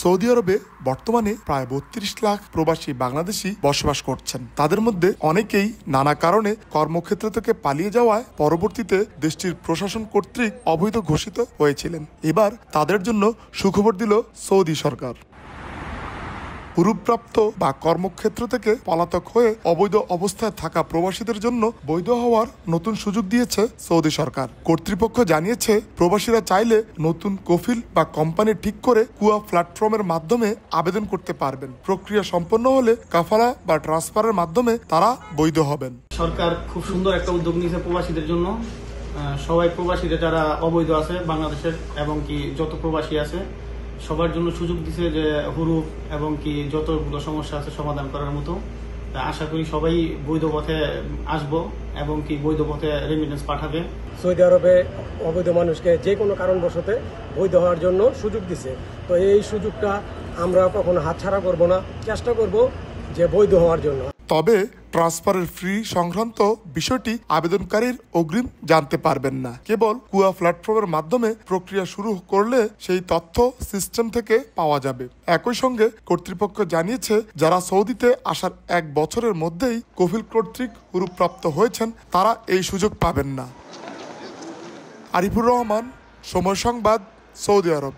Saudi আরবে বর্তমানে প্রায় ৩২ লাখ প্রবাসী বাংলাদেশি বসবাস করছেন। তাদের মধ্যে অনেকেই নানা কারণে কর্মক্ষেত্র থেকে পালিয়ে যাওয়ায় পরবর্তীতে দেশটির প্রশাসন কর্তৃক অবৈধ ঘোষিত হয়েছিলেন। এবার তাদের জন্য সুখবর দিল সৌদি সরকার। পুরুপ্রাপ্ত বা কর্মক্ষেত্র থেকে পলাতক হয়ে অবৈধ অবস্থায় থাকা প্রবাসীদের জন্য বৈধ হওয়ার নতুন সুযোগ দিয়েছে সৌদি সরকার। কর্তৃপক্ষ জানিয়েছে, প্রবাসীরা চাইলে নতুন কফিল বা কোম্পানি ঠিক করে কুয়া প্ল্যাটফর্মের মাধ্যমে আবেদন করতে পারবেন। প্রক্রিয়া সম্পন্ন হলে কাফালা বা ট্রান্সফারের মাধ্যমে তারা বৈধ হবেন। সরকার খুব সুন্দর একটা উদ্যোগ নিয়েছে প্রবাসীদের জন্য। সবাই প্রবাসীরা যারা অবৈধ আছে বাংলাদেশের এবং কি যত প্রবাসী আছে সবার জন্য সুযোগ দিছে যে হুরুপ এবং কি যতগুলো সমস্যা আছে সমাধান করার মতো। আশা করি সবাই বৈধ পথে আসবো এবং কি বৈধ পথে রেমিটেন্স পাঠাবে। সৌদি আরবে অবৈধ মানুষকে যে কোনো কারণবশতে বৈধ হওয়ার জন্য সুযোগ দিছে। তো এই সুযোগটা আমরা কখনো হাতছাড়া করব না, চেষ্টা করব যে বৈধ হওয়ার জন্য। তবে ট্রান্সফারের ফি সংক্রান্ত বিষয়টি আবেদনকারীর অগ্রিম জানতে পারবেন না। কেবল কুয়া প্ল্যাটফর্মের মাধ্যমে প্রক্রিয়া শুরু করলে সেই তথ্য সিস্টেম থেকে পাওয়া যাবে। একই সঙ্গে কর্তৃপক্ষ জানিয়েছে, যারা সৌদিতে আসার 1 বছরের মধ্যেই কফিল কর্তৃক হুরুপ্রাপ্ত হয়েছেন তারা এই সুযোগ পাবেন না। আরিফুর রহমান, সময় সংবাদ, সৌদি আরব।